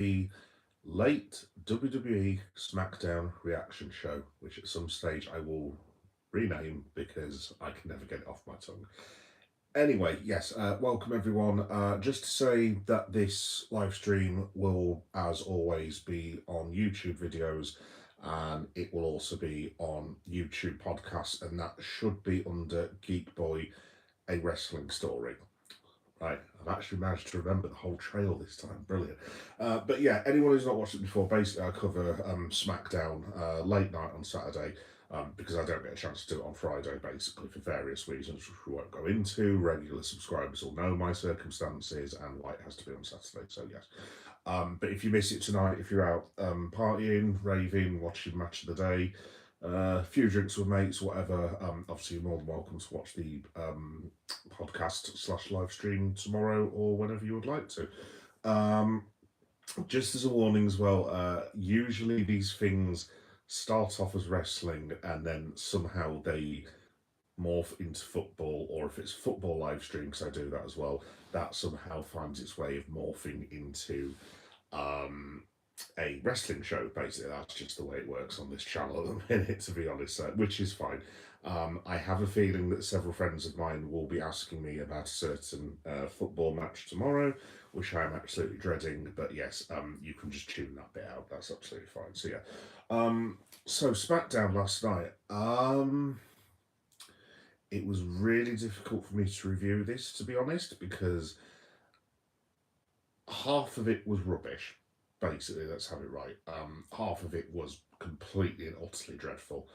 the late WWE Smackdown reaction show, which at some stage I will rename because I can never get it off my tongue. Anyway, yes, welcome everyone. Just to say that this live stream will, as always, be on YouTube videos and it will also be on YouTube podcasts, and that should be under Geek Boy, a wrestling story. Right, I've actually managed to remember the whole trail this time. Brilliant. But yeah, anyone who's not watched it before, basically I cover Smackdown late night on Saturday because I don't get a chance to do it on Friday, basically for various reasons, which we won't go into. Regular subscribers will know my circumstances and why it has to be on Saturday. So yes. But if you miss it tonight, if you're out partying, raving, watching Match of the Day, a few drinks with mates, whatever. Obviously, you're more than welcome to watch the podcast slash live stream tomorrow or whenever you would like to. Um, just as a warning as well, usually these things start off as wrestling and then somehow they morph into football, or if it's football live stream, because I do that as well, that somehow finds its way of morphing into um, a wrestling show. Basically, that's just the way it works on this channel at the minute, to be honest, which is fine. I have a feeling that several friends of mine will be asking me about a certain football match tomorrow, which I am absolutely dreading. But yes, you can just tune that bit out. That's absolutely fine. So yeah, so SmackDown last night. It was really difficult for me to review this, to be honest, because half of it was rubbish. Basically, let's have it right. Half of it was completely and utterly dreadful,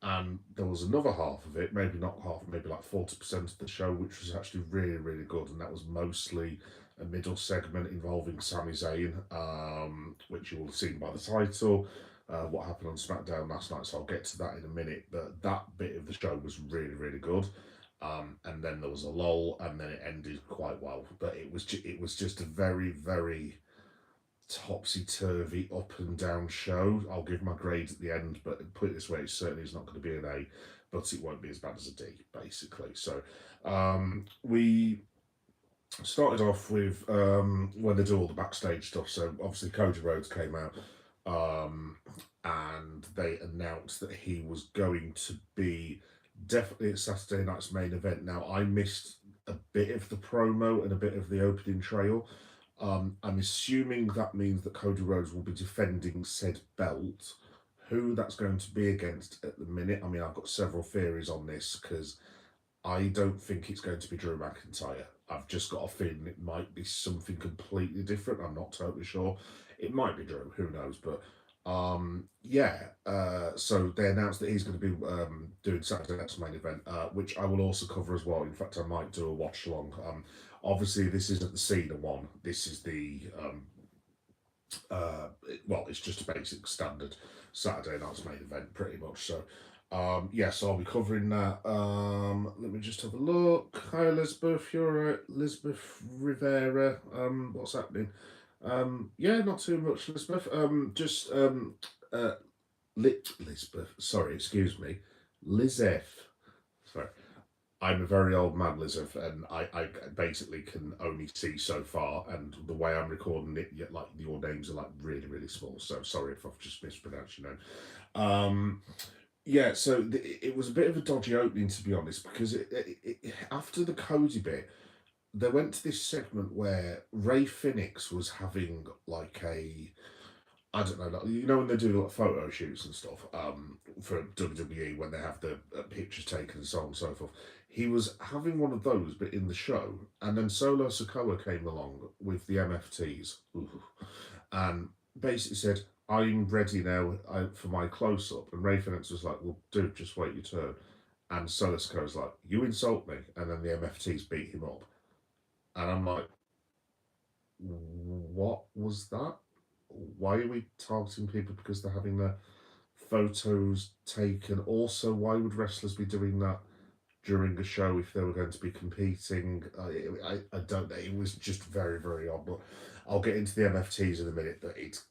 and there was another half of it, maybe not half, maybe like 40% of the show, which was actually really, really good, and that was mostly a middle segment involving Sami Zayn, which you will have seen by the title. What happened on SmackDown last night, so I'll get to that in a minute. But that bit of the show was really, really good. And then there was a lull, and then it ended quite well. But it was just a very, very topsy turvy, up and down show. I'll give my grade at the end, but put it this way, it certainly is not going to be an A, but it won't be as bad as a D, basically. So we started off with when they do all the backstage stuff. So obviously Cody Rhodes came out, and they announced that he was going to be definitely at Saturday night's main event. Now I missed a bit of the promo and a bit of the opening trail. I'm assuming that means that Cody Rhodes will be defending said belt. Who that's going to be against at the minute, I mean, I've got several theories on this because I don't think it's going to be Drew McIntyre. I've just got a feeling it might be something completely different. I'm not totally sure. It might be Drew, who knows? But yeah, so they announced that he's going to be doing Saturday night's main event, which I will also cover as well. In fact, I might do a watch along. Obviously, this isn't the Cena one. This is the well, it's just a basic standard Saturday night's main event, pretty much. So, yes, I'll be covering that. Let me just have a look. Hi, Elizabeth. You're right, Elizabeth Rivera. What's happening? Yeah, not too much, Elizabeth. Uh, Elizabeth. Sorry, excuse me, Lizeth. Sorry. I'm a very old man, Lizard, and I basically can only see so far. And the way I'm recording it, yet like your names are like really, really small. So sorry if I've just mispronounced your name. Yeah, so it was a bit of a dodgy opening, to be honest, because after the Cody bit, they went to this segment where Ray Phoenix was having like a, I don't know, like, you know when they do like photo shoots and stuff for WWE when they have the pictures taken and so on and so forth. He was having one of those, but in the show, and then Solo Sokoa came along with the MFTs, and basically said, "I'm ready now for my close up." And Ray Phoenix was like, "Well, dude, just wait your turn." And Solo Sokoa's like, "You insult me," and then the MFTs beat him up, and I'm like, "What was that? Why are we targeting people because they're having their photos taken? Also, why would wrestlers be doing that during a show if they were going to be competing? I don't know. It was just very, very odd. But I'll get into the MFTs in a minute. But it's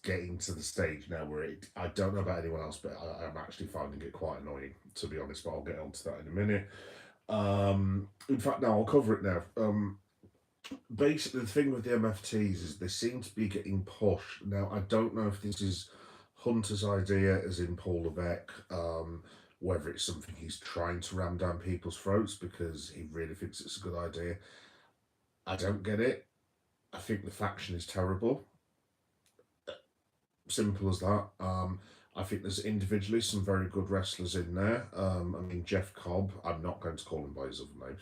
getting to the stage now where I don't know about anyone else, but I'm actually finding it quite annoying, to be honest. But I'll get onto that in a minute. In fact, now I'll cover it now. Basically, the thing with the MFTs is they seem to be getting pushed. Now, I don't know if this is Hunter's idea, as in Paul Levesque, whether it's something he's trying to ram down people's throats because he really thinks it's a good idea. I don't get it. I think the faction is terrible. Simple as that. I think there's individually some very good wrestlers in there. I mean, Jeff Cobb, I'm not going to call him by his other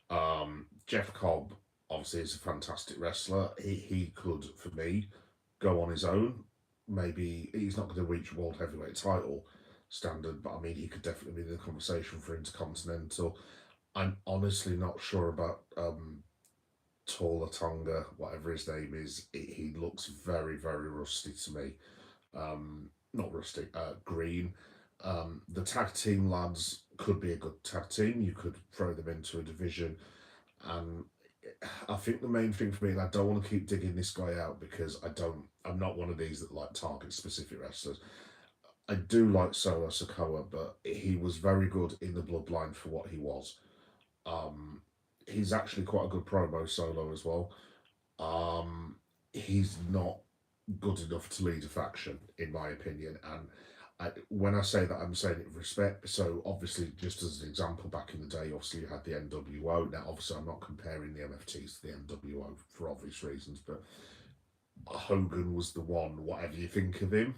name. Jeff Cobb obviously is a fantastic wrestler. He could, for me, go on his own. Maybe he's not going to reach world heavyweight title standard, but I mean, he could definitely be in the conversation for Intercontinental. I'm honestly not sure about Tall Tonga, whatever his name is. He looks very, very rusty to me. Not rusty, green. The tag team lads could be a good tag team. You could throw them into a division. And I think the main thing for me, and I don't want to keep digging this guy out because I'm not one of these that like target specific wrestlers. I do like Solo Sokoa, but he was very good in the bloodline for what he was. Um, he's actually quite a good promo solo as well. He's not good enough to lead a faction, in my opinion. And when I say that, I'm saying it with respect. So, obviously, just as an example, back in the day, obviously, you had the NWO. Now, obviously, I'm not comparing the MFTs to the NWO for obvious reasons, but Hogan was the one, whatever you think of him,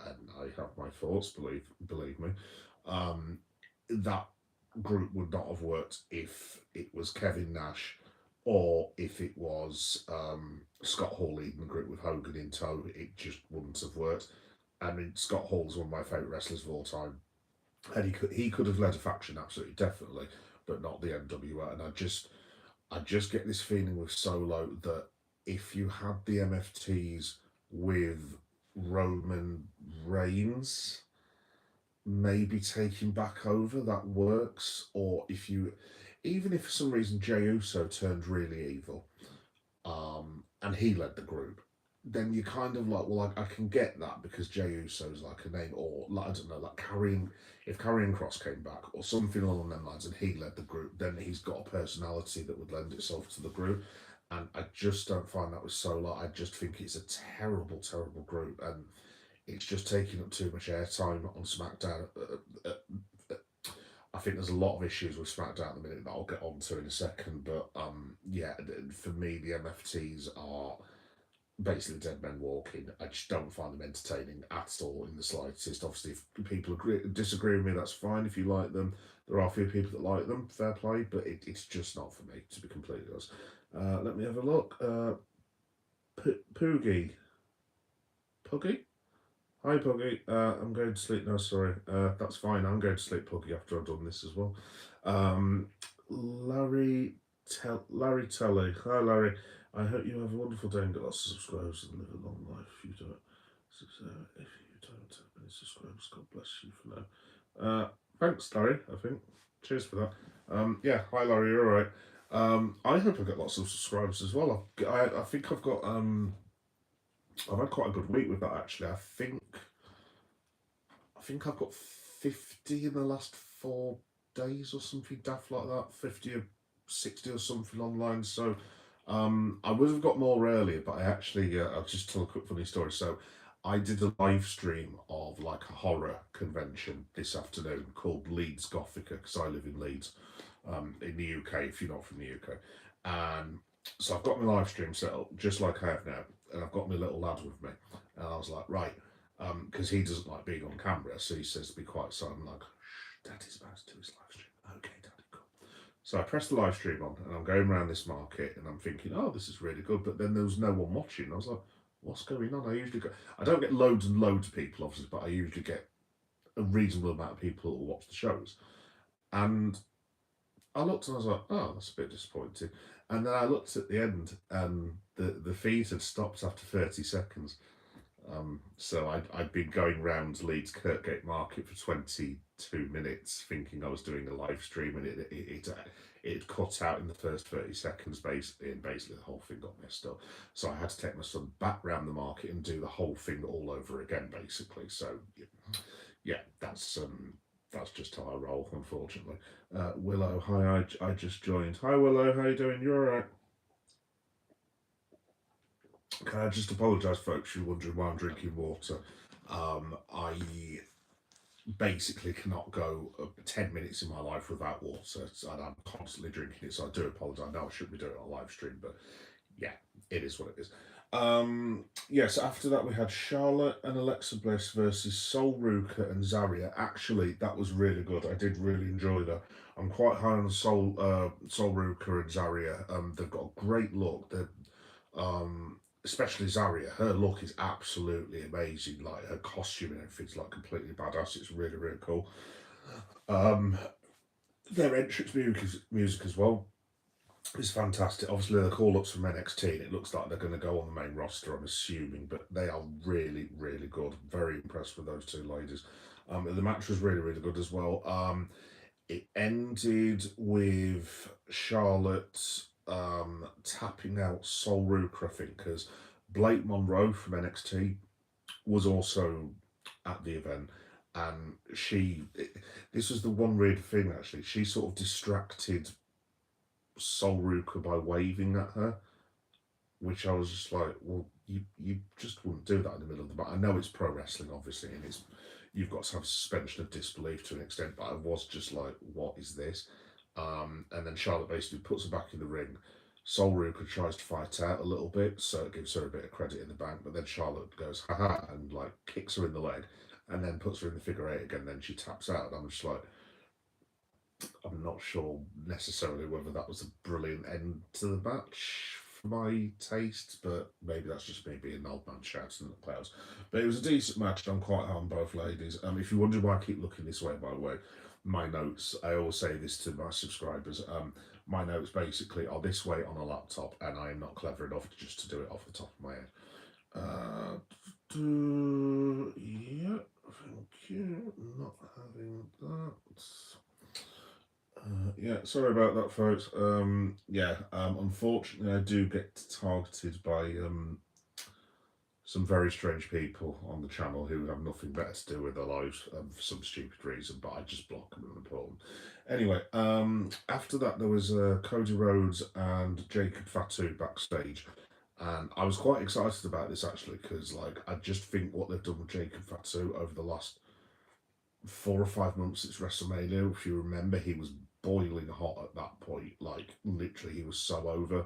and I have my thoughts, believe me. Um, that group would not have worked if it was Kevin Nash or if it was Scott Hall leading the group with Hogan in tow. It just wouldn't have worked. I mean, Scott Hall's one of my favourite wrestlers of all time, and he could have led a faction absolutely definitely, but not the NWO. And I just get this feeling with Solo that if you had the MFTs with Roman Reigns maybe taking back over, that works. Or if you, even if for some reason Jey Uso turned really evil, and he led the group, then you kind of like, well, I can get that because Jey Uso's like a name, or like, I don't know, like carrying, if Karrion Kross came back or something along them lines, and he led the group, then he's got a personality that would lend itself to the group. And I just don't find that with Solar. I just think it's a terrible, terrible group, and it's just taking up too much airtime on SmackDown. I think there's a lot of issues with SmackDown at the minute that I'll get onto in a second, but yeah, for me, the MFTs are basically dead men walking. I just don't find them entertaining at all in the slightest. Obviously, if people disagree with me, that's fine. If you like them, there are a few people that like them, fair play, but it's just not for me, to be completely honest. Let me have a look. Poogie. Puggy? Hi, Puggy. I'm going to sleep now. Sorry. That's fine. I'm going to sleep, Puggy, after I've done this as well. Um, Larry Telly. Hi, Larry. I hope you have a wonderful day and get lots of subscribers and live a long life. If you don't, if you don't have any subscribers, God bless you for now. Thanks, Larry. I think. Cheers for that. Yeah. Hi, Larry. You're all right. I hope I get lots of subscribers as well. I think I've got I've had quite a good week with that actually. I think I've got 50 in the last 4 days or something daft like that. 50 or 60 or something online. So I would have got more earlier, but I'll just tell a quick funny story. So I did a live stream of like a horror convention this afternoon called Leeds Gothica because I live in Leeds, in the UK. If you're not from the UK, and so I've got my live stream set up just like I have now, and I've got my little lad with me, and I was like, right, because he doesn't like being on camera, so he says to be quiet. So I'm like, shh, Daddy's about to do his live stream. Okay, Daddy, cool. So I press the live stream on, and I'm going around this market, and I'm thinking, oh, this is really good. But then there was no one watching. I was like, what's going on? I don't get loads and loads of people, obviously, but I usually get a reasonable amount of people who watch the shows. And I looked and I was like, oh, that's a bit disappointing. And then I looked at the end, and the feed had stopped after 30 seconds. So I'd been going round Leeds Kirkgate Market for 22 minutes thinking I was doing a live stream, and it cut out in the first 30 seconds basically, and basically the whole thing got messed up. So I had to take my son back round the market and do the whole thing all over again basically. So yeah, that's just how I roll, unfortunately. Willow, hi, I just joined. Hi Willow, how you doing? You alright? Can I just apologise, folks? You're wondering why I'm drinking water. I basically cannot go 10 minutes in my life without water, and I'm constantly drinking it. So I do apologise. I know I shouldn't be doing it on live stream, but yeah, it is what it is. Yes, after that we had Charlotte and Alexa Bliss versus Sol Ruka and Zarya. Actually, that was really good. I did really enjoy that. I'm quite high on Sol Ruka and Zarya. They've got a great look. Especially Zarya, her look is absolutely amazing. Like her costume and everything's like completely badass. It's really, really cool. Um, their entrance music as well is fantastic. Obviously, the call ups from NXT, and it looks like they're going to go on the main roster, I'm assuming, but they are really, really good. Very impressed with those two ladies. The match was really, really good as well. It ended with Charlotte tapping out Sol Ruka, I think, because Blake Monroe from NXT was also at the event, and this was the one weird thing actually. She sort of distracted Sol Ruka by waving at her, which I was just like, well, you just wouldn't do that in the middle of the match. I know it's pro wrestling, obviously, and it's you've got to have suspension of disbelief to an extent, but I was just like, what is this? And then Charlotte basically puts her back in the ring. Sol Ruka tries to fight out a little bit, so it gives her a bit of credit in the bank, but then Charlotte goes, haha, and like kicks her in the leg, and then puts her in the figure eight again, then she taps out. And I'm just like, I'm not sure necessarily whether that was a brilliant end to the match for my taste, but maybe that's just me being an old man shouting at the clouds. But it was a decent match. I'm quite high on both ladies. If you wonder why I keep looking this way, by the way, my notes, I always say this to my subscribers. My notes basically are this way on a laptop, and I am not clever enough just to do it off the top of my head. Yeah, thank you. Not having that. Yeah, sorry about that, folks. Unfortunately, I do get targeted by some very strange people on the channel who have nothing better to do with their lives for some stupid reason, but I just block them and report them. Anyway, after that, there was Cody Rhodes and Jacob Fatu backstage. And I was quite excited about this actually because, like, I just think what they've done with Jacob Fatu over the last 4 or 5 months since WrestleMania. If you remember, he was boiling hot at that point. Like literally, he was so over,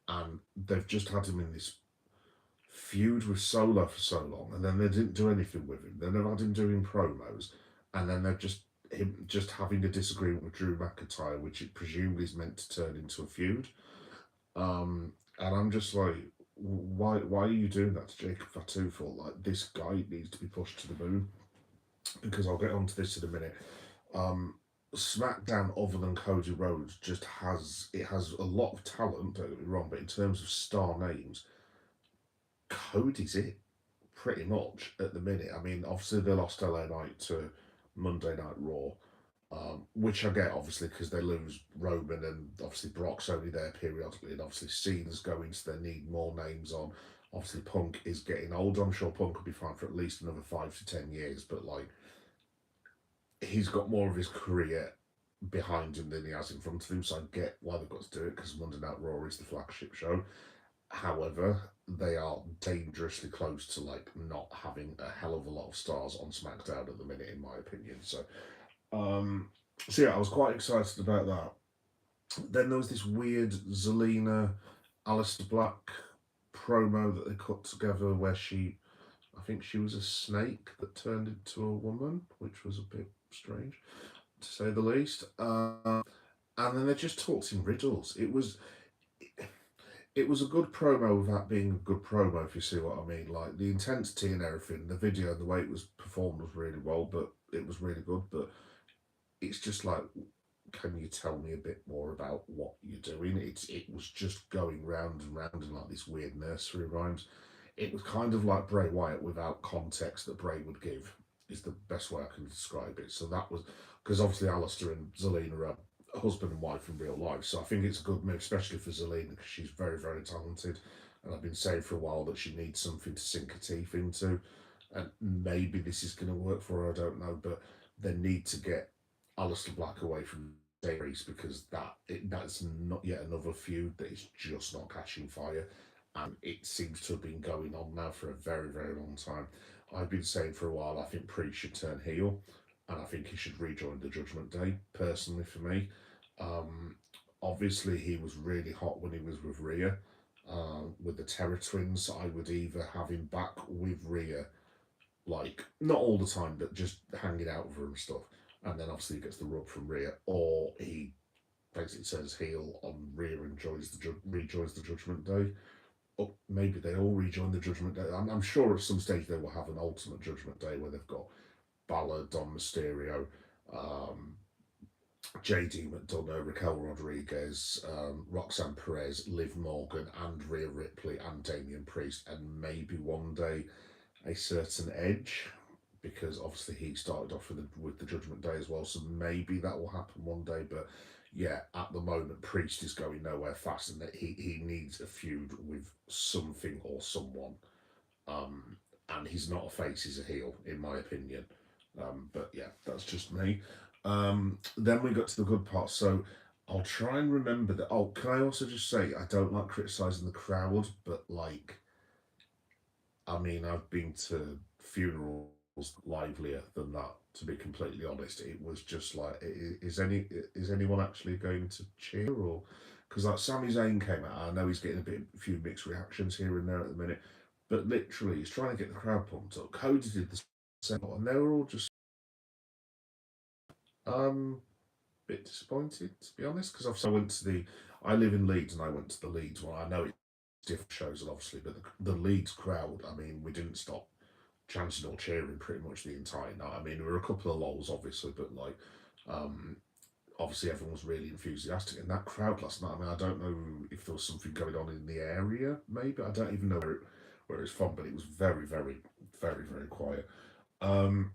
and they've just had him in this feud with Solo for so long, and then they didn't do anything with him. They never had him doing promos, and then they're just him just having a disagreement with Drew McIntyre, which it presumably is meant to turn into a feud. And I'm just like, why are you doing that to Jacob Fatu for? Like, this guy needs to be pushed to the moon, because I'll get onto this in a minute. SmackDown, other than Cody Rhodes, just has a lot of talent. Don't get me wrong, but in terms of star names, Cody's it pretty much at the minute. I mean, obviously they lost LA Knight to Monday Night Raw, which I get obviously because they lose Roman, and obviously Brock's only there periodically, and obviously Cena's going, so they need more names on. Obviously Punk is getting older. I'm sure Punk will be fine for at least another 5 to 10 years, but like, he's got more of his career behind him than he has in front of him, so I get why they've got to do it because Monday Night Raw is the flagship show. However, they are dangerously close to like not having a hell of a lot of stars on SmackDown at the minute, in my opinion. So yeah, I was quite excited about that. Then there was this weird Zelina, Alistair Black promo that they cut together where I think she was a snake that turned into a woman, which was a bit strange, to say the least. And then they just talked in riddles. It was a good promo without being a good promo, if you see what I mean. Like the intensity and everything, the video and the way it was performed was really well, but it was really good. But it's just like, can you tell me a bit more about what you're doing? It was just going round and round in like these weird nursery rhymes. It was kind of like Bray Wyatt without context that Bray would give, is the best way I can describe it. So that was because obviously Alistair and Zelina are husband and wife in real life. So I think it's a good move, especially for Zelina, because she's very, very talented. And I've been saying for a while that she needs something to sink her teeth into. And maybe this is going to work for her, I don't know. But they need to get Alistair Black away from series because that's not yet another feud that is just not catching fire. and it seems to have been going on now for a very, very long time. I've been saying for a while I think Priest should turn heel, and I think he should rejoin the Judgment Day. Personally, for me, um, obviously he was really hot when he was with Rhea. With the Terror Twins, I would either have him back with Rhea, like not all the time, but just hanging out with her and stuff, and then obviously he gets the rub from Rhea, or he basically turns heel on Rhea and rejoins the Judgment Day. Or maybe they all rejoin the Judgment Day. I'm sure at some stage they will have an ultimate Judgment Day where they've got Balor, Dom Mysterio, um, JD McDonough, Raquel Rodriguez, Roxanne Perez, Liv Morgan, and Rhea Ripley, and Damian Priest, and maybe one day a certain Edge, because obviously he started off with the Judgment Day as well. So maybe that will happen one day. But yeah, at the moment, Priest is going nowhere fast, and that he needs a feud with something or someone. Um, and he's not a face; he's a heel, in my opinion. But yeah, that's just me. Then we got to the good part. So I'll try and remember that. Oh, can I also just say I don't like criticizing the crowd, but like, I mean, I've been to funerals livelier than that. To be completely honest, it was just like, is anyone actually going to cheer or? Because like Sami Zayn came out, I know he's getting a few mixed reactions here and there at the minute, but literally he's trying to get the crowd pumped up. Cody did the same, and they were all just a bit disappointed to be honest. Because obviously I live in Leeds and I went to the Leeds one. I know it's different shows obviously, but the Leeds crowd, I mean, we didn't stop chanting or cheering pretty much the entire night. I mean, there were a couple of lulls, obviously, but like, um, obviously everyone was really enthusiastic. And that crowd last night, I mean, I don't know if there was something going on in the area, maybe. I don't even know where it's from, but it was very, very, very, very quiet. Um,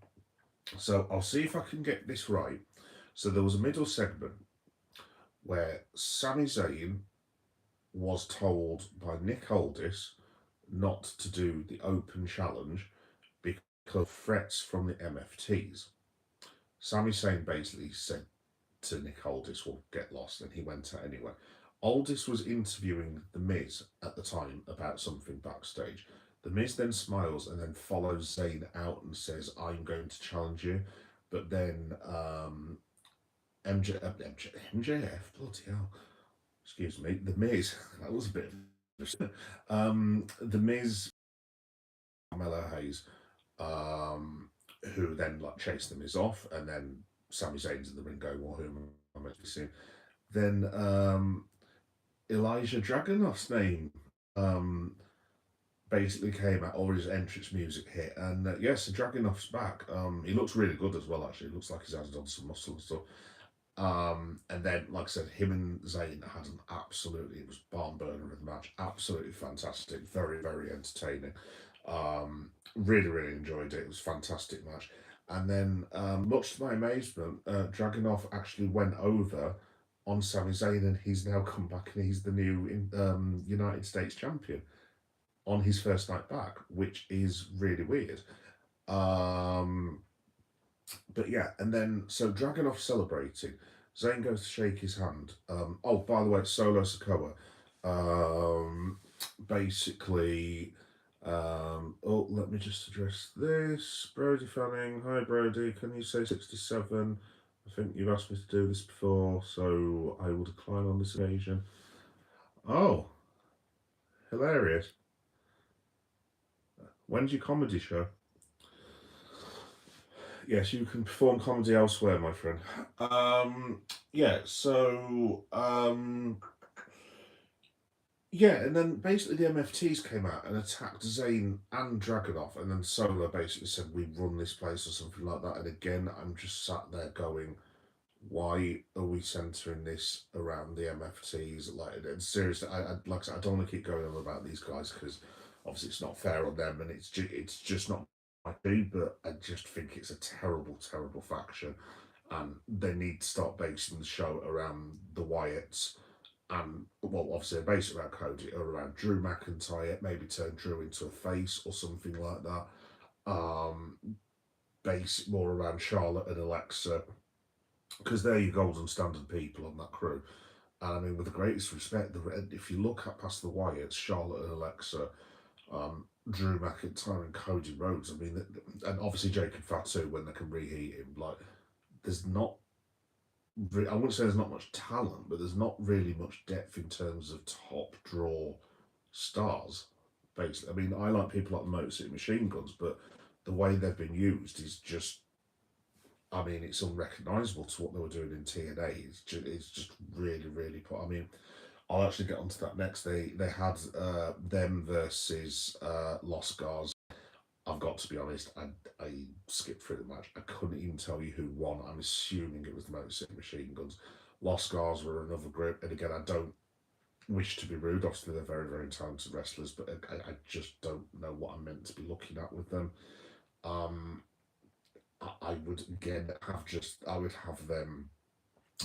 so I'll see if I can get this right. So there was a middle segment where Sami Zayn was told by Nick Aldis not to do the open challenge because of threats from the MFTs. Sami Zayn basically said to Nick Aldis, "Will get lost," and he went out anyway. Aldis was interviewing The Miz at the time about something backstage. The Miz then smiles and then follows Zayn out and says, "I'm going to challenge you." But then MJF, bloody hell, excuse me, The Miz, that was a bit of The Miz, Carmelo Hayes, um, who then like chased The Miz off, and then Sami Zayn's in the ring going, "Well, who am I meant to be seeing?" Then Elijah Dragunov's name basically came out, or his entrance music hit, and yes, Dragunov's back. He looks really good as well. Actually, it looks like he's added on some muscle and stuff. And then, like I said, him and Zayn had an absolutely, it was barn burner of the match. Absolutely fantastic. Very, very entertaining. Really, really enjoyed it. It was a fantastic match. And then, much to my amazement, Dragunov actually went over on Sami Zayn, and he's now come back and he's the new United States champion on his first night back, which is really weird. Um, but yeah, and then so Dragunov celebrating. Zayn goes to shake his hand. Oh, by the way, Solo Sokoa. Um, basically, oh, let me just address this. Brody Fanning, hi Brody, can you say 67? I think you've asked me to do this before, so I will decline on this occasion. Oh, hilarious. When's your comedy show? Yes, you can perform comedy elsewhere, my friend. Yeah, so yeah, and then basically the MFTs came out and attacked Zayn and Dragunov, and then Solar basically said we run this place or something like that. And again, I'm just sat there going, why are we centering this around the MFTs? Like, and seriously, like I said, I don't want to keep going on about these guys because obviously it's not fair on them, and it's just not my thing. But I just think it's a terrible, terrible faction, and they need to start basing the show around the Wyatts. And well, obviously, they're based around Cody or around Drew McIntyre. Maybe turn Drew into a face or something like that. Um, base it more around Charlotte and Alexa because they're your golden standard people on that crew. And I mean, with the greatest respect, if you look at past the Wyatts, Charlotte and Alexa, Drew McIntyre and Cody Rhodes, I mean, and obviously Jacob Fatu when they can reheat him, like, there's not, I wouldn't say there's not much talent, but there's not really much depth in terms of top draw stars. Basically, I mean, I like people like the Motor City Machine Guns, but the way they've been used is just, I mean, it's unrecognisable to what they were doing in TNA. It's just really, really put. I mean, I'll actually get onto that next. They had them versus Los Gars. I've got to be honest, I skipped through the match. I couldn't even tell you who won. I'm assuming it was the Motor City Machine Guns. Los Gars were another group, and again, I don't wish to be rude. Obviously, they're very, very talented wrestlers, but I just don't know what I'm meant to be looking at with them. Um, I would again have just I would have them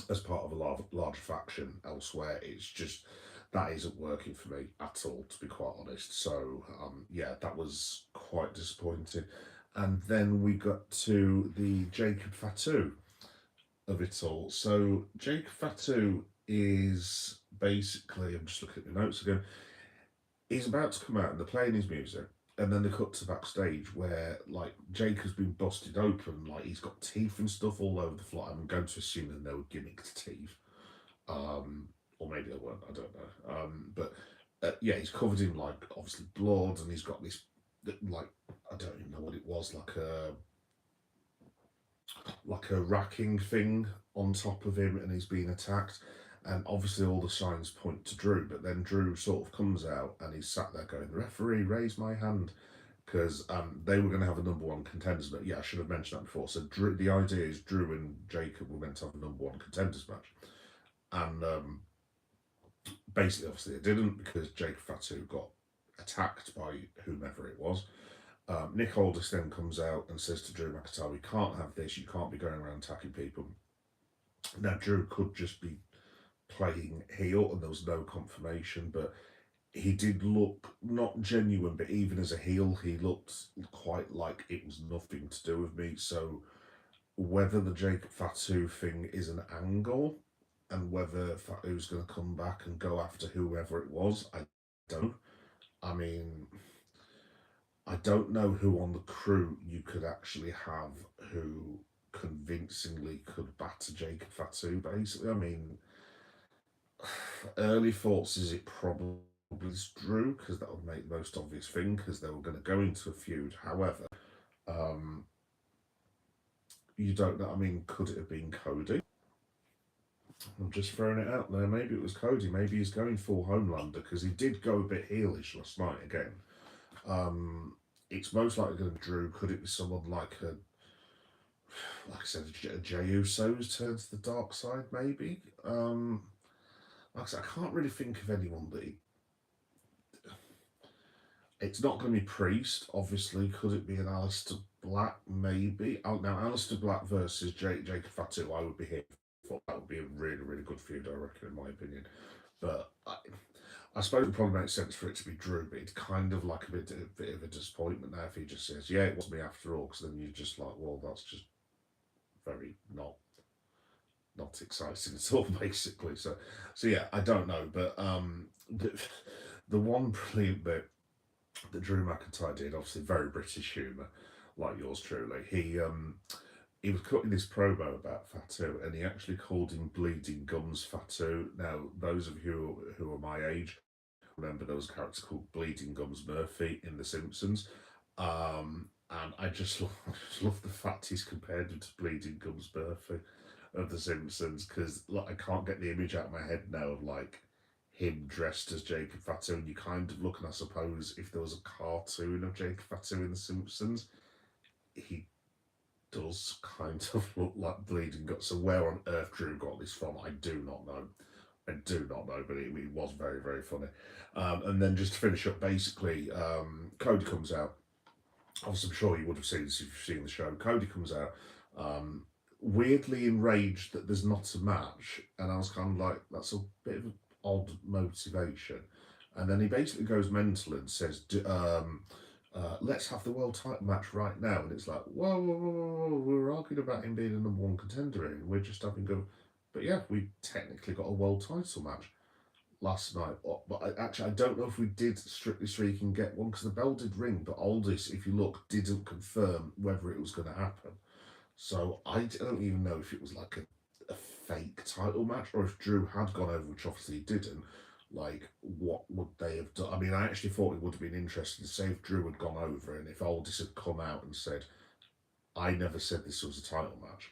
as part of a larger faction elsewhere. It's just that isn't working for me at all, to be quite honest. So yeah, that was quite disappointing. And then we got to the Jacob Fatu of it all. So Jacob Fatu is basically, I'm just looking at the notes again. He's about to come out and they're playing his music. And then they cut to backstage where like Jake has been busted open, like he's got teeth and stuff all over the floor. I'm going to assume that they were gimmicked teeth, um, or maybe they weren't. I don't know. But yeah, he's covered in like obviously blood, and he's got this like I don't even know what it was, like a racking thing on top of him, and he's being attacked. And obviously, all the signs point to Drew, but then Drew sort of comes out and he's sat there going, "The referee, raise my hand," because they were going to have a number one contenders. But yeah, I should have mentioned that before. So Drew, the idea is Drew and Jacob were meant to have a number one contenders match, and basically, obviously, they didn't because Jacob Fatu got attacked by whomever it was. Nick Aldis then comes out and says to Drew McIntyre, "We can't have this. You can't be going around attacking people." Now, Drew could just be playing heel, and there was no confirmation, but he did look not genuine, but even as a heel, he looked quite like it was nothing to do with me. So, whether the Jacob Fatu thing is an angle and whether Fatu's going to come back and go after whoever it was, I don't. I mean, I don't know who on the crew you could actually have who convincingly could batter Jacob Fatu, basically. I mean, early thoughts is it probably Drew, because that would make the most obvious thing, because they were going to go into a feud. However, um, you don't know. I mean, could it have been Cody? I'm just throwing it out there. Maybe it was Cody. Maybe he's going full Homelander because he did go a bit heelish last night again. It's most likely going to be Drew. Could it be someone like I said, a Jey Uso's turned to the dark side? Maybe. Like I said, I can't really think of anyone that. It's not going to be Priest, obviously. Could it be an Alistair Black? Maybe. Oh, now, Alistair Black versus Jacob Fatu, I would be here for. That would be a really, really good feud, I reckon, in my opinion. But I suppose it probably makes sense for it to be Drew, but it's kind of like a bit of a disappointment now if he just says, "Yeah, it was me after all," because then you're just like, well, that's just very not exciting at all, basically. So yeah, I don't know, but the one brilliant bit that Drew McIntyre did, obviously very British humour, like yours truly. He was cutting this promo about Fatu, and he actually called him Bleeding Gums Fatu. Now, those of you who are my age remember there was a character called Bleeding Gums Murphy in The Simpsons. And I just love the fact he's compared him to Bleeding Gums Murphy of The Simpsons, because like, I can't get the image out of my head now of like him dressed as Jacob Fatu, and you kind of look, and I suppose if there was a cartoon of Jacob Fatu in The Simpsons, he does kind of look like Bleeding Guts. So where on earth Drew got this from, I do not know. I do not know, but it was very, very funny. And then just to finish up, basically, Cody comes out. Obviously, I'm sure you would have seen this if you've seen the show. Cody comes out, weirdly enraged that there's not a match, and I was kind of like, that's a bit of an odd motivation. And then he basically goes mental and says, "Let's have the world title match right now." And it's like, whoa, whoa, whoa, whoa, whoa. We were arguing about him being a number one contender, and we're just having a But yeah, we technically got a world title match last night. But actually, I don't know if we did, strictly speaking, get one because the bell did ring, but Aldis, if you look, didn't confirm whether it was going to happen. So I don't even know if it was like a fake title match or if Drew had gone over, which obviously he didn't. Like, what would they have done? I mean, I actually thought it would have been interesting to say if Drew had gone over and if Aldis had come out and said, I never said this was a title match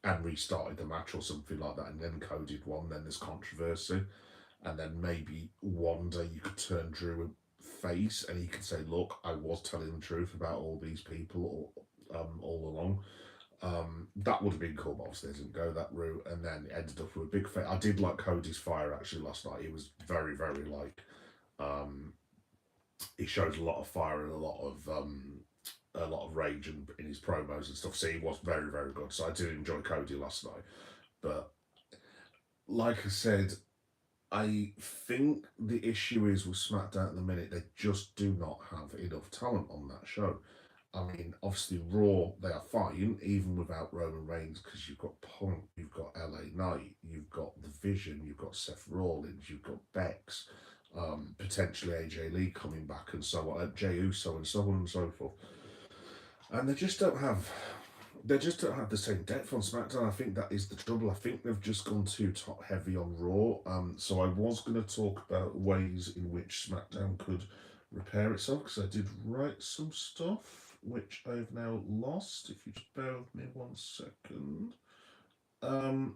and restarted the match or something like that, and then Cody had won, then there's controversy. And then maybe one day you could turn Drew face and he could say, look, I was telling the truth about all these people all along. That would have been cool, but obviously they didn't go that route, and then it ended up with a big fight. I did like Cody's fire actually last night. He was very, very like he shows a lot of fire and a lot of rage in his promos and stuff. So he was very, very good. So I did enjoy Cody last night. But like I said, I think the issue is with SmackDown at the minute, they just do not have enough talent on that show. I mean, obviously, Raw, they are fine, even without Roman Reigns, because you've got Punk, you've got LA Knight, you've got The Vision, you've got Seth Rollins, you've got Bex, potentially AJ Lee coming back, and so on, Jey Uso, and so on and so forth. And they just don't have the same depth on SmackDown. I think that is the trouble. I think they've just gone too top heavy on Raw. So I was going to talk about ways in which SmackDown could repair itself because I did write some stuff which I've now lost. If you just bear with me 1 second.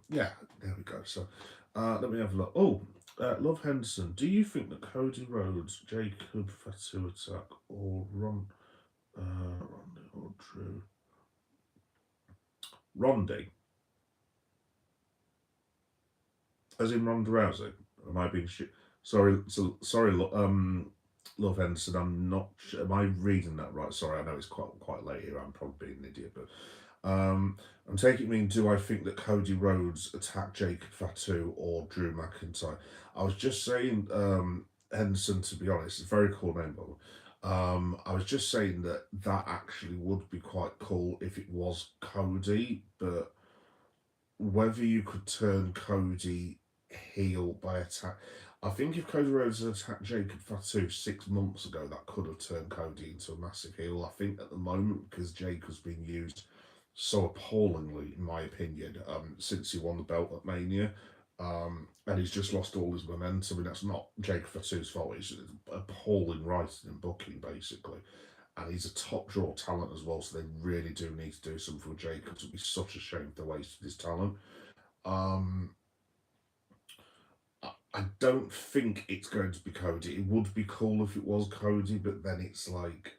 Yeah, there we go. So let me have a look. Oh, Love Henderson. Do you think that Cody Rhodes, Jacob Fatu attack, or Ronda or Drew? Rondy, as in Ronda Rousey. Am I being shit? Sorry, sorry. Love Henderson. I'm not. Am I reading that right? Sorry, I know it's quite late here. I'm probably being an idiot, but I'm taking it mean. Do I think that Cody Rhodes attacked Jacob Fatu or Drew McIntyre? I was just saying Henderson. To be honest, it's a very cool name, by the way. I was just saying that actually would be quite cool if it was Cody, but whether you could turn Cody heel by attack. I think if Cody Rhodes had attacked Jacob Fatu 6 months ago, that could have turned Cody into a massive heel. I think at the moment, because Jacob's been used so appallingly, in my opinion, since he won the belt at Mania, and he's just lost all his momentum, and that's not Jacob Fatu's fault. It's appalling writing and booking, basically. And he's a top draw talent as well, so they really do need to do something with Jacob. It would be such a shame if they wasted his talent. Um, I don't think it's going to be Cody. It would be cool if it was Cody, but then it's like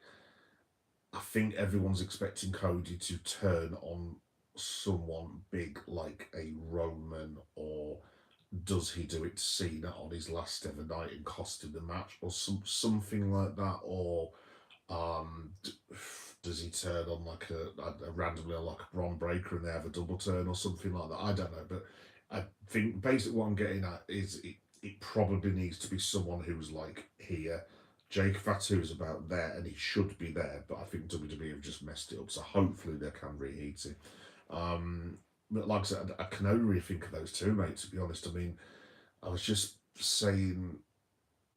I think everyone's expecting Cody to turn on someone big like a Roman, or does he do it to Cena on his last ever night and cost him the match, or something like that, or um, does he turn on like a randomly on like a Bron Breaker and they have a double turn or something like that? I don't know, but I think basically what I'm getting at is it probably needs to be someone who's like here. Jake Fatu is about there and he should be there, but I think WWE have just messed it up. So hopefully they can reheat it. But like I said, I can only really think of those two, mate. To be honest, I mean, I was just saying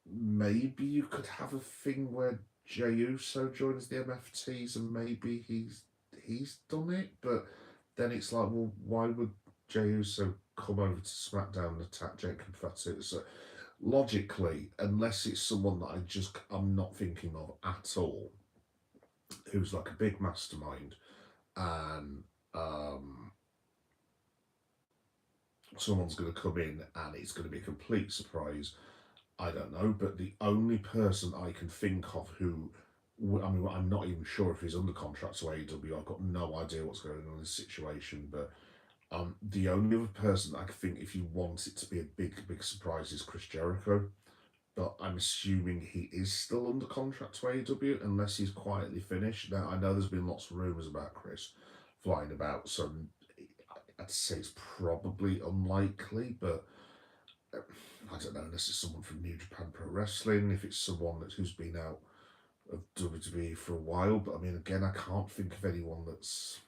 maybe you could have a thing where Jey Uso joins the MFTs and maybe he's done it, but then it's like, well, why would Jey Uso come over to SmackDown and attack Jacob Fatu? So logically, unless it's someone that I'm not thinking of at all, who's like a big mastermind, and someone's going to come in and it's going to be a complete surprise. I don't know, but the only person I can think of who, I mean, I'm not even sure if he's under contract to AEW. I've got no idea what's going on in this situation, but the only other person I can think, if you want it to be a big surprise, is Chris Jericho. But I'm assuming he is still under contract to AEW unless he's quietly finished. Now, I know there's been lots of rumours about Chris flying about, so I'd say it's probably unlikely, but I don't know, unless it's someone from New Japan Pro Wrestling, if it's someone who's been out of WWE for a while. But I mean, again, I can't think of anyone that's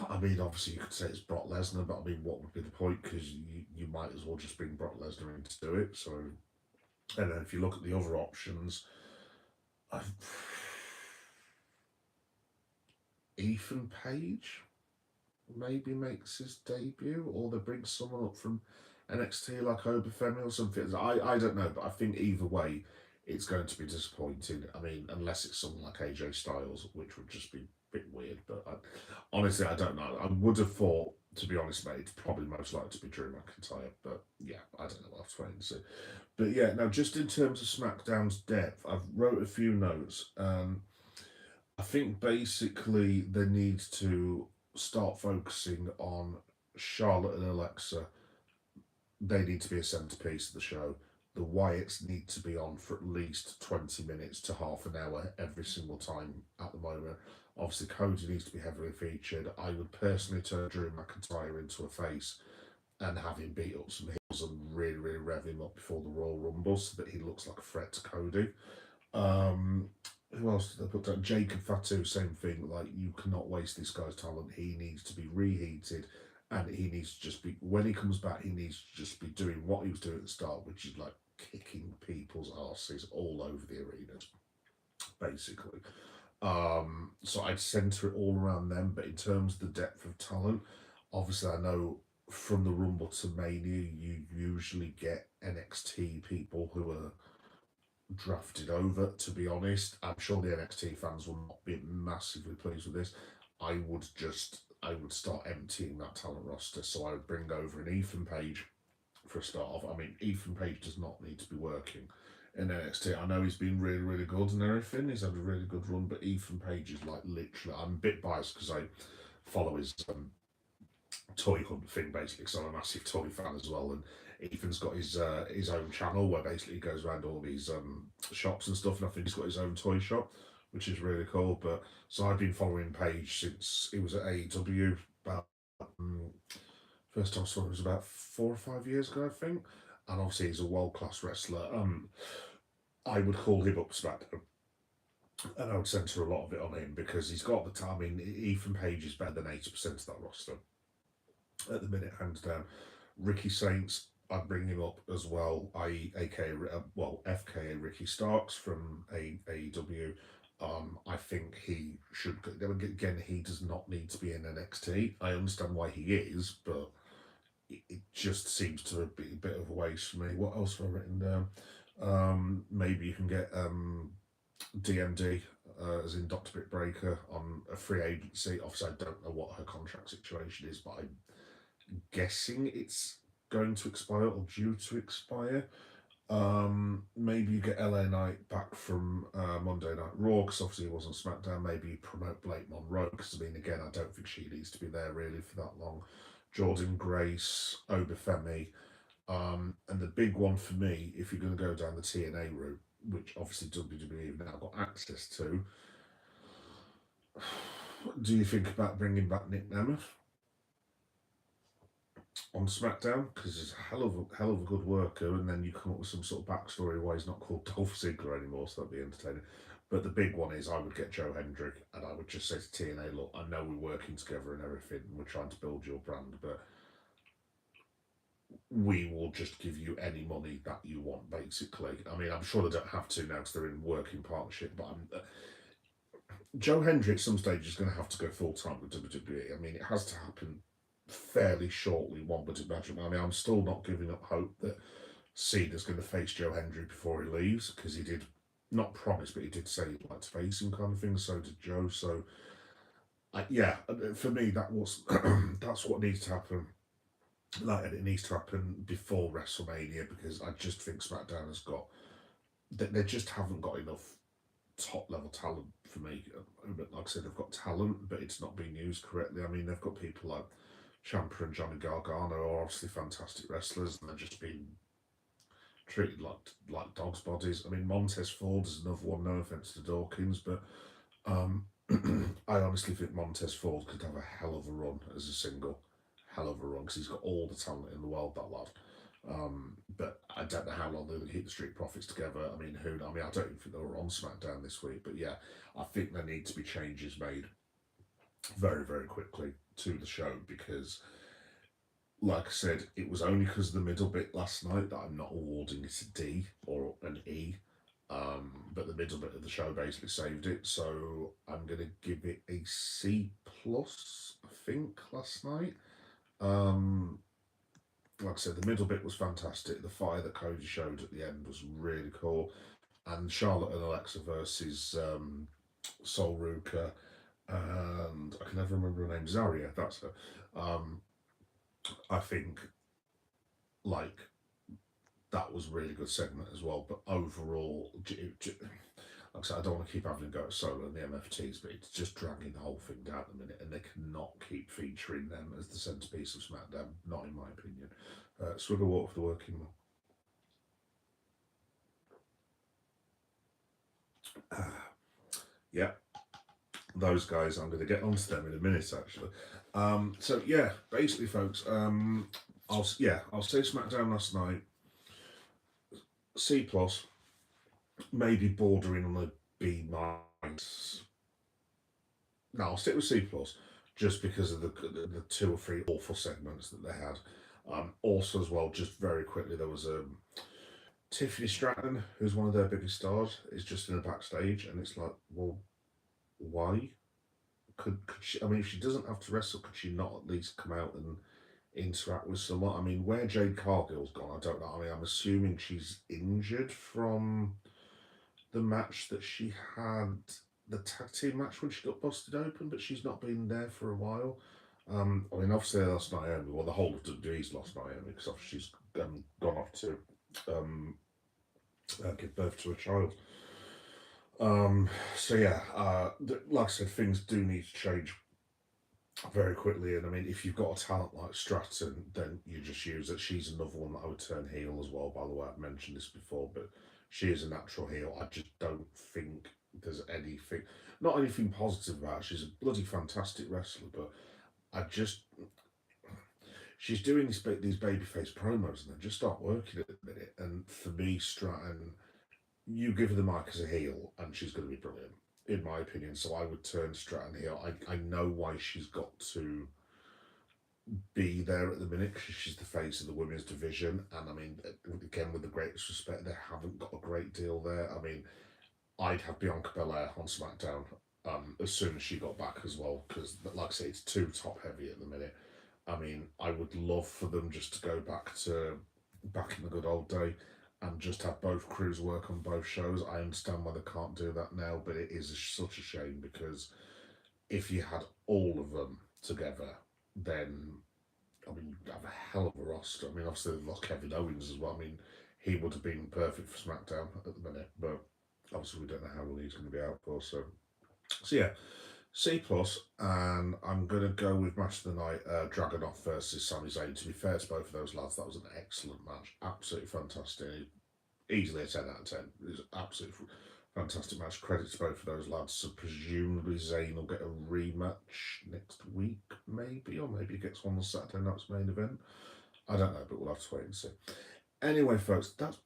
I mean, obviously you could say it's Brock Lesnar, but I mean, what would be the point? Because you might as well just bring Brock Lesnar in to do it. So, and then if you look at the other options, I, Ethan Page maybe makes his debut, or they bring someone up from NXT like Obafemi or something. I don't know, but I think either way, it's going to be disappointing. I mean, unless it's someone like AJ Styles, which would just be a bit weird. But honestly, I don't know. I would have thought, to be honest, mate, it's probably most likely to be Drew McIntyre. But yeah, I don't know. I'll have to wait and see. But yeah, now just in terms of SmackDown's depth, I've wrote a few notes. I think basically they need to start focusing on Charlotte and Alexa. They need to be a centerpiece of the show. The Wyatts need to be on for at least 20 minutes to half an hour every single time at the moment. Obviously, Cody needs to be heavily featured. I would personally turn Drew McIntyre into a face and have him beat up some heels and really, really rev him up before the Royal Rumble so that he looks like a threat to Cody. Um, who else did they put down? Jacob Fatu, same thing. Like, you cannot waste this guy's talent. He needs to be reheated, and he needs to just be, when he comes back, he needs to just be doing what he was doing at the start, which is like kicking people's asses all over the arena, basically. So I'd centre it all around them, but in terms of the depth of talent, obviously I know from the Rumble to Mania, you usually get NXT people who are drafted over, to be honest. I'm sure the NXT fans will not be massively pleased with this. I would start emptying that talent roster. So I would bring over an Ethan Page for a start off. I mean, Ethan Page does not need to be working in NXT. I know he's been really, really good and everything. He's had a really good run, but Ethan Page is like literally. I'm a bit biased because I follow his toy hunt thing basically because I'm a massive toy fan as well. And Ethan's got his own channel where basically he goes around all these shops and stuff, and I think he's got his own toy shop, which is really cool. But so I've been following Paige since he was at AEW about first time I saw him was about 4 or 5 years ago, I think. And obviously he's a world class wrestler. I would call him up SmackDown. And I would centre a lot of it on him because he's got the time. I mean, Ethan Page is better than 80% of that roster at the minute, hands down. Ricky Saints, I'd bring him up as well, aka FKA Ricky Starks from AEW. I think he should. Again, he does not need to be in NXT. I understand why he is, but it just seems to be a bit of a waste for me. What else have I written down? Maybe you can get DMD, as in Dr. Bitbreaker, on a free agency. Obviously, I don't know what her contract situation is, but I'm guessing it's going to expire or due to expire. Maybe you get LA Knight back from Monday Night Raw because obviously he wasn't SmackDown. Maybe you promote Blake Monroe because I mean, again, I don't think she needs to be there really for that long. Jordan Grace, Obafemi, and the big one for me, if you're going to go down the TNA route, which obviously WWE have now got access to, do you think about bringing back Nick Nemeth on SmackDown because he's a hell of a good worker, and then you come up with some sort of backstory why he's not called Dolph Ziggler anymore, so that'd be entertaining. But the big one is I would get Joe Hendrick, and I would just say to TNA, look, I know we're working together and everything, and we're trying to build your brand, but we will just give you any money that you want, basically. I mean, I'm sure they don't have to now because they're in working partnership, but Joe Hendrick at some stage is going to have to go full time with WWE. I mean, it has to happen fairly shortly, one would imagine. I mean, I'm still not giving up hope that Cena's going to face Joe Hendry before he leaves because he did not promise, but he did say he'd like to face him, kind of thing. So did Joe. So, yeah, for me, that was that's what needs to happen. Like, and it needs to happen before WrestleMania because I just think SmackDown has got they just haven't got enough top level talent for me. Like I said, they've got talent, but it's not being used correctly. I mean, they've got people like Ciampa and Johnny Gargano are obviously fantastic wrestlers, and they're just being treated like dogs' bodies. I mean, Montez Ford is another one. No offense to Dawkins, but um, I honestly think Montez Ford could have a hell of a run as a single, hell of a run because he's got all the talent in the world, that lad. But I don't know how long they'll keep the Street Profits together. I mean, who? I mean, I don't even think they were on SmackDown this week, but yeah, I think there need to be changes made very, very quickly to the show because, like I said, it was only because of the middle bit last night that I'm not awarding it a D or an E. But the middle bit of the show basically saved it, so I'm gonna give it a C plus. I think last night. Um, like I said, the middle bit was fantastic. The fire that Cody showed at the end was really cool, and Charlotte and Alexa versus Sol Ruka, and I can never remember her name. Zaria, that's her. Um, I think like that was a really good segment as well. But overall, like I said, I don't want to keep having to go at Solo and the MFTs, but it's just dragging the whole thing down at the minute, and they cannot keep featuring them as the centerpiece of SmackDown. Not in my opinion. Swig of water for the working man. Yeah, those guys. I'm going to get onto them in a minute, actually. So yeah, basically, folks. I'll say SmackDown last night. C plus, maybe bordering on a B minus. No, I'll stick with C plus, just because of the two or three awful segments that they had. Also, as well, just very quickly, there was Tiffany Stratton, who's one of their biggest stars, is just in the backstage, and it's like, well, why? Could she? I mean, if she doesn't have to wrestle, could she not at least come out and interact with someone? I mean, where Jade Cargill's gone, I don't know. I mean, I'm assuming she's injured from the match that she had, the tag team match when she got busted open, but she's not been there for a while. I mean, obviously, they lost Naomi. Well, the whole of WWE's lost Naomi because obviously she's gone off to um, give birth to a child. So yeah, like I said, things do need to change very quickly. And I mean, if you've got a talent like Stratton, then you just use it. She's another one that I would turn heel as well. By the way, I've mentioned this before, but she is a natural heel. I just don't think there's anything, not anything positive about her. She's a bloody fantastic wrestler, but I just she's doing these babyface promos and they just aren't working at the minute. And for me, Stratton, you give her the mic as a heel, and she's going to be brilliant, in my opinion. So I would turn Stratton heel. I know why she's got to be there at the minute because she's the face of the women's division. And I mean, again, with the greatest respect, they haven't got a great deal there. I mean, I'd have Bianca Belair on SmackDown as soon as she got back as well because, like I say, it's too top heavy at the minute. I mean, I would love for them just to go back in the good old day and just have both crews work on both shows. I understand why they can't do that now, but it is such a shame because if you had all of them together, then I mean, you'd have a hell of a roster. I mean, obviously they've lost Kevin Owens as well. I mean, he would have been perfect for SmackDown at the minute, but obviously we don't know how long he's going to be out for. So yeah, C plus, and I'm gonna go with match of the night, Dragunov versus Sami Zayn. To be fair to both of those lads, that was an excellent match, absolutely fantastic, easily a 10 out of 10. It was absolutely fantastic match. Credit to both of those lads. So presumably Zayn will get a rematch next week, maybe, or maybe he gets one on Saturday night's main event. I don't know, but we'll have to wait and see. Anyway, folks, that's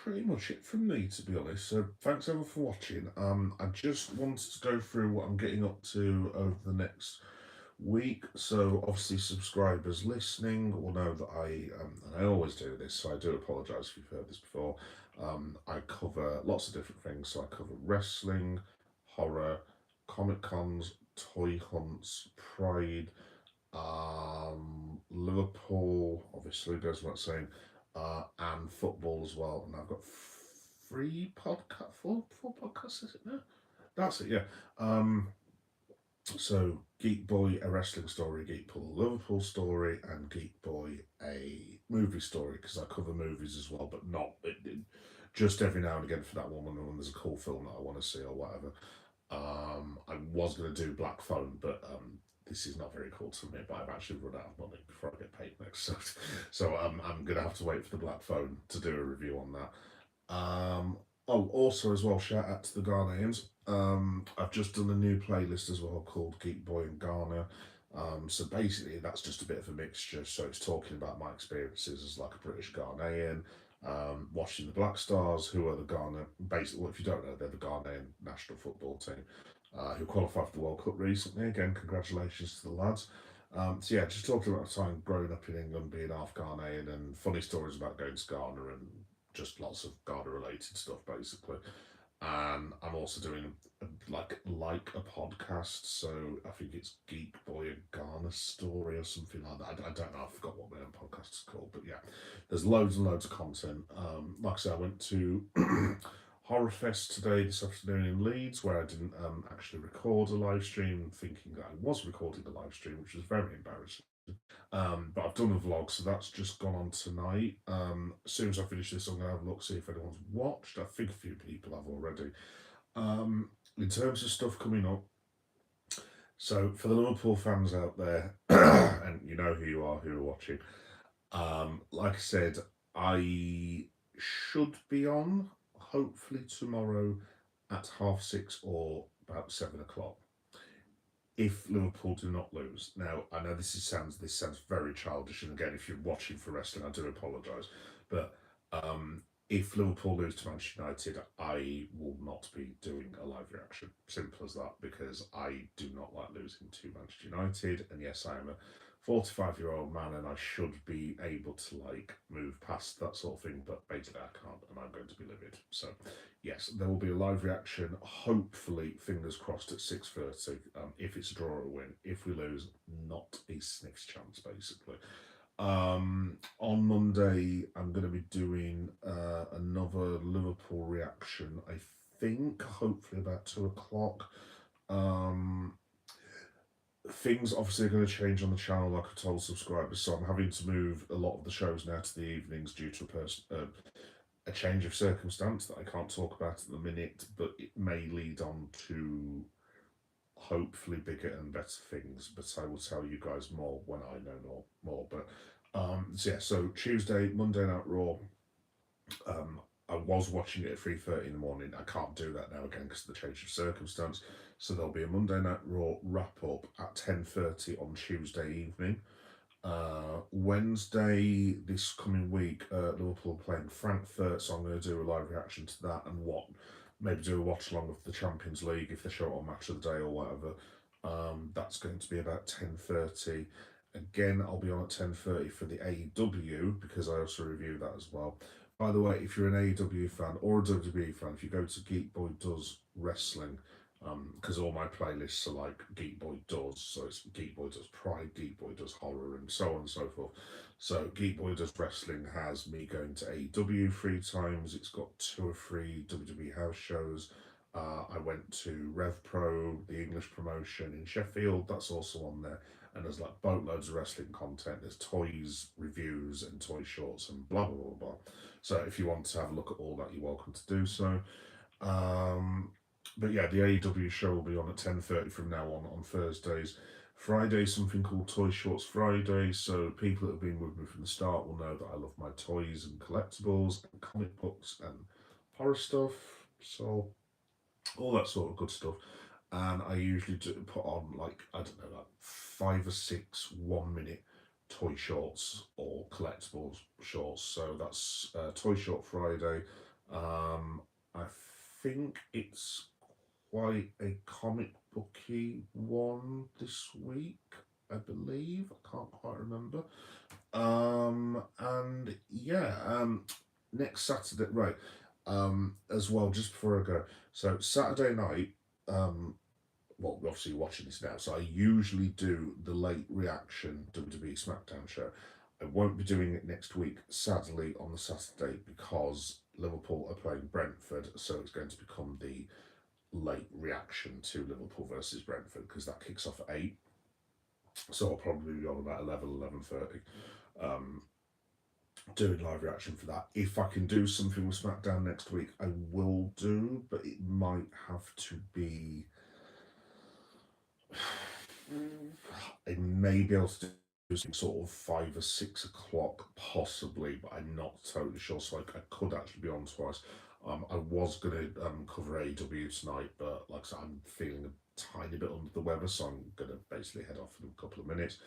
pretty much it from me, to be honest. So thanks everyone for watching. I just wanted to go through what I'm getting up to over the next week. So obviously subscribers listening will know that and I always do this, so I do apologise if you've heard this before. I cover lots of different things. So I cover wrestling, horror, comic cons, toy hunts, Pride, Liverpool, obviously goes without saying, and football as well. And I've got four podcasts, is it now? That's it, yeah. So Geek Boy, a wrestling story, Geek Boy, a Liverpool story, and Geek Boy, a movie story, because I cover movies as well, but not just every now and again for that one when there's a cool film that I want to see or whatever. I was going to do Black Phone, but this is not very cool to me, but I've actually run out of money before I get paid next. So I'm going to have to wait for the Black Phone to do a review on that. Also as well, shout out to the Ghanaians. I've just done a new playlist as well called Geek Boy in Ghana. So basically, that's just a bit of a mixture. So it's talking about my experiences as like a British Ghanaian, watching the Black Stars, who are the Ghana. Basically, well, if you don't know, they're the Ghanaian national football team. who qualified for the World Cup recently. Again, congratulations to the lads. So yeah, just talking about time growing up in England, being half Ghanaian, and funny stories about going to Ghana and just lots of Ghana related stuff, basically. And I'm also doing like a podcast, so I think it's Geek Boy a Ghana story or something like that. I don't know. I forgot what my own podcast is called, but yeah, there's loads and loads of content. Like I said, I went to Horror Fest today, this afternoon in Leeds, where I didn't actually record a live stream, thinking that I was recording a live stream, which was very embarrassing. But I've done a vlog, so that's just gone on tonight. As soon as I finish this, I'm going to have a look, see if anyone's watched. I think a few people have already. In terms of stuff coming up, so for the Liverpool fans out there, and you know who you are who are watching, like I said, I should be on hopefully tomorrow at 6:30 or about 7 o'clock if Liverpool do not lose. Now, I know this sounds very childish, and again, if you're watching for wrestling, I do apologise, but if Liverpool lose to Manchester United, I will not be doing a live reaction. Simple as that, because I do not like losing to Manchester United, and yes, I am a 45-year-old man, and I should be able to move past that sort of thing, but basically I can't, and I'm going to be livid. So yes, there will be a live reaction. Hopefully, fingers crossed at 6:30. If it's a draw or a win, if we lose, not a sniff's chance, basically. On Monday, I'm going to be doing another Liverpool reaction. I think hopefully about 2 o'clock. Um, Things obviously are going to change on the channel, like I told subscribers. So I'm having to move a lot of the shows now to the evenings due to a change of circumstance that I can't talk about at the minute, but it may lead on to hopefully bigger and better things. But I will tell you guys more when I know more. But so yeah, so Tuesday, Monday Night Raw. I was watching it at 3:30 in the morning. I can't do that now again because of the change of circumstance. So there'll be a Monday Night Raw wrap up at 10:30 on Tuesday evening. Wednesday this coming week, Liverpool playing Frankfurt, so I'm going to do a live reaction to that and maybe do a watch along of the Champions League if they show it on Match of the Day or whatever. That's going to be about 10:30. Again, I'll be on at 10:30 for the AEW because I also review that as well. By the way, if you're an AEW fan or a WWE fan, if you go to Geek Boy Does Wrestling, because all my playlists are like Geek Boy Does, so it's Geek Boy Does Pride, Geek Boy Does Horror, and so on and so forth. So Geek Boy Does Wrestling has me going to AEW 3 times. It's got 2 or 3 WWE house shows. I went to Rev Pro, the English promotion in Sheffield. That's also on there. And there's boatloads of wrestling content. There's toys, reviews, and toy shorts, and blah blah blah blah. So if you want to have a look at all that, you're welcome to do so. But yeah, the AEW show will be on at 10:30 from now on Thursdays. Friday, something called Toy Shorts Friday. So people that have been with me from the start will know that I love my toys and collectibles and comic books and horror stuff. So all that sort of good stuff. And I usually put on I don't know, 5 or 6 1 minute toy shorts or collectibles shorts. So that's Toy Short Friday. I think it's quite a comic booky one this week, I believe. I can't quite remember. And yeah, next Saturday, right. As well, just before I go. So Saturday night, well, obviously you're watching this now, so I usually do the late reaction WWE Smackdown show. I won't be doing it next week, sadly, on the Saturday because Liverpool are playing Brentford, so it's going to become the late reaction to Liverpool versus Brentford because that kicks off at 8. So I'll probably be on about 11:30. Doing live reaction for that. If I can do something with Smackdown next week, I will do, but it might have to be. I may be able to do something sort of 5 or 6 o'clock, possibly, but I'm not totally sure. So I could actually be on twice. I was going to cover AEW tonight, but like I said, I'm feeling a tiny bit under the weather, so I'm going to basically head off in a couple of minutes.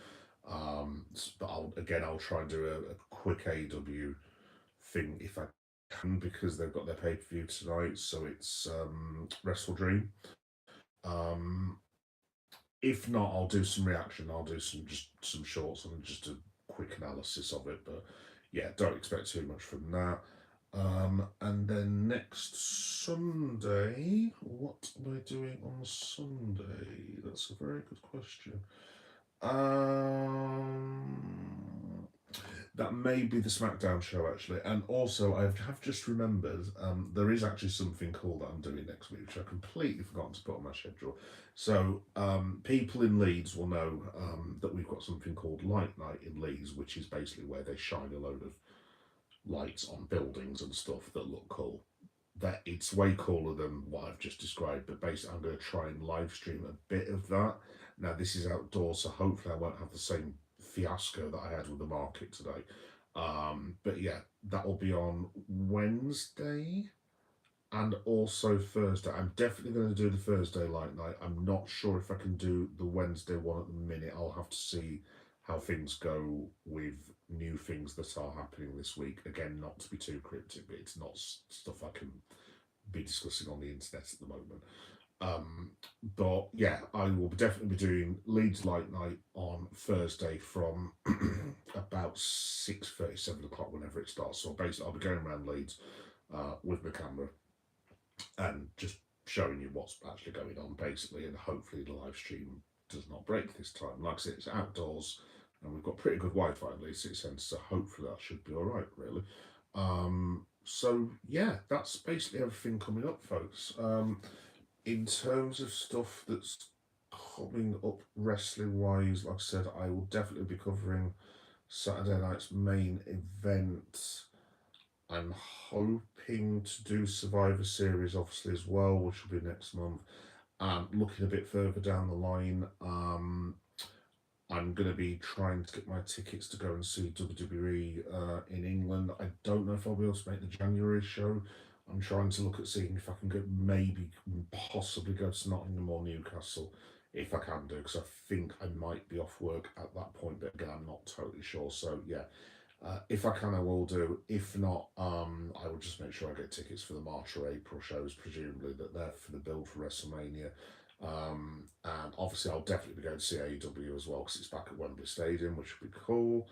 But I'll try and do a quick AEW thing if I can because they've got their pay per view tonight. So it's Wrestle Dream. Um, if not, I'll do some reaction. I'll do some shorts and just a quick analysis of it. But yeah, don't expect too much from that. And then next Sunday, what am I doing on Sunday? That's a very good question. Um, that may be the Smackdown show actually, and also I have just remembered there is actually something cool that I'm doing next week, which I completely forgotten to put on my schedule. So people in Leeds will know that we've got something called Light Night in Leeds, which is basically where they shine a load of lights on buildings and stuff that look cool. That it's way cooler than what I've just described, but basically I'm going to try and live stream a bit of that. Now this is outdoors, so hopefully I won't have the same fiasco that I had with the market today. But yeah, that will be on Wednesday and also Thursday. I'm definitely going to do the Thursday light night. I'm not sure if I can do the Wednesday one at the minute. I'll have to see how things go with new things that are happening this week. Again, not to be too cryptic, but it's not stuff I can be discussing on the internet at the moment. Um, but yeah, I will definitely be doing Leeds Light Night on Thursday from about 6:30, 7 o'clock, whenever it starts. So basically, I'll be going around Leeds with my camera and just showing you what's actually going on, basically, and hopefully the live stream does not break this time. Like I said, it's outdoors, and we've got pretty good Wi-Fi at least, it sends, so hopefully that should be all right, really. So yeah, that's basically everything coming up, folks. In terms of stuff that's coming up wrestling wise, like I said, I will definitely be covering Saturday night's main event. I'm hoping to do Survivor Series, obviously, as well, which will be next month. And looking a bit further down the line, I'm going to be trying to get my tickets to go and see WWE in England. I don't know if I'll be able to make the January show. I'm trying to look at seeing if I can go, maybe possibly go to Nottingham or Newcastle, if I can do, because I think I might be off work at that point, but again, I'm not totally sure. So yeah, if I can, I will do. If not, I will just make sure I get tickets for the March or April shows, presumably that they're for the build for WrestleMania. And obviously, I'll definitely be going to see AEW as well because it's back at Wembley Stadium, which would be cool.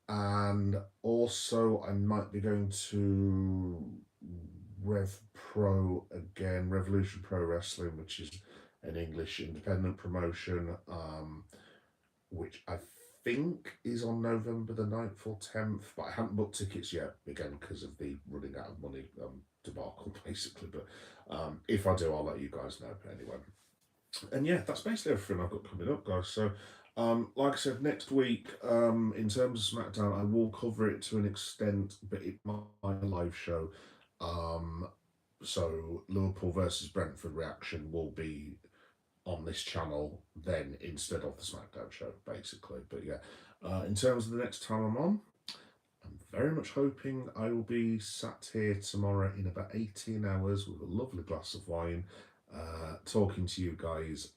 And also, I might be going to Rev Pro again, Revolution Pro Wrestling, which is an English independent promotion, which I think is on November the 9th or 10th, but I haven't booked tickets yet, again, because of the running out of money debacle, basically. But if I do, I'll let you guys know anyway. And yeah, that's basically everything I've got coming up, guys. So, like I said, next week, in terms of SmackDown, I will cover it to an extent, but it might be a live show. Um, so Liverpool versus Brentford reaction will be on this channel then instead of the SmackDown show, basically. But yeah, in terms of the next time I'm on, I'm very much hoping I will be sat here tomorrow in about 18 hours with a lovely glass of wine, talking to you guys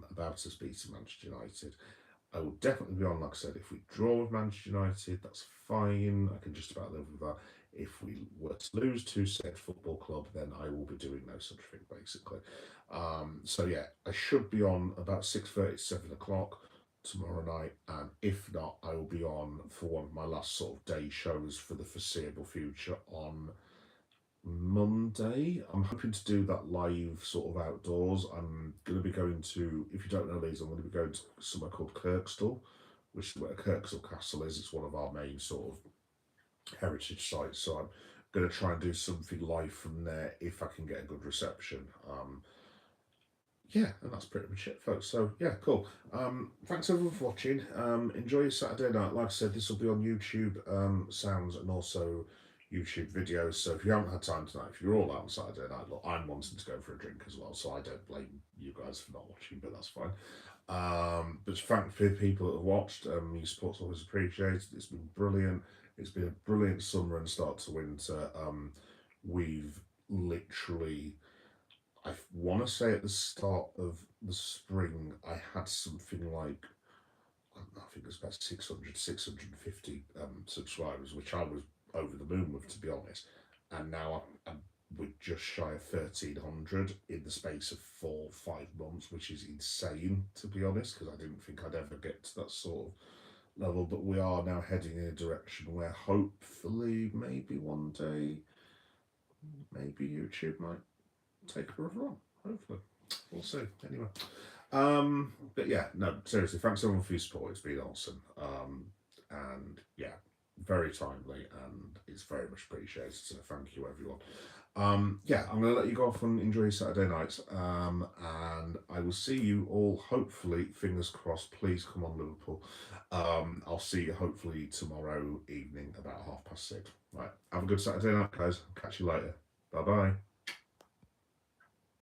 about us beating Manchester United. I will definitely be on, like I said, if we draw with Manchester United, that's fine. I can just about live with that. If we were to lose to said football club, then I will be doing no such thing, basically. So yeah, I should be on about 6:30, 7 o'clock tomorrow night, and if not, I will be on for one of my last sort of day shows for the foreseeable future on Monday. I'm hoping to do that live sort of outdoors. I'm going to be going to, if you don't know these, I'm going to be going to somewhere called Kirkstall, which is where Kirkstall Castle is. It's one of our main sort of heritage sites. So I'm going to try and do something live from there if I can get a good reception. Yeah, and that's pretty much it, folks. So yeah, cool. Thanks everyone for watching. Enjoy your Saturday night. Like I said, this will be on YouTube sounds and also YouTube videos. So if you haven't had time tonight, if you're all out on Saturday night, look, I'm wanting to go for a drink as well. So I don't blame you guys for not watching, but that's fine. But thank for the people that have watched. Your support's always appreciated. It's been brilliant. It's been a brilliant summer and start to winter. We've literally, I want to say at the start of the spring, I had something like, I think it was about 600, 650 subscribers, which I was over the moon with, to be honest. And now I'm we're just shy of 1,300 in the space of 4 or 5 months, which is insane, to be honest, because I didn't think I'd ever get to that sort of level. But we are now heading in a direction where hopefully, maybe one day, maybe YouTube might take a run. Hopefully, we'll see. Anyway, but yeah, no, seriously, thanks everyone for your support. It's been awesome. And yeah, very timely, and it's very much appreciated. So thank you, everyone. Yeah, I'm going to let you go off and enjoy your Saturday night. And I will see you all, hopefully, fingers crossed, please come on Liverpool. I'll see you hopefully tomorrow evening about 6:30. Right, have a good Saturday night, guys. Catch you later. Bye bye.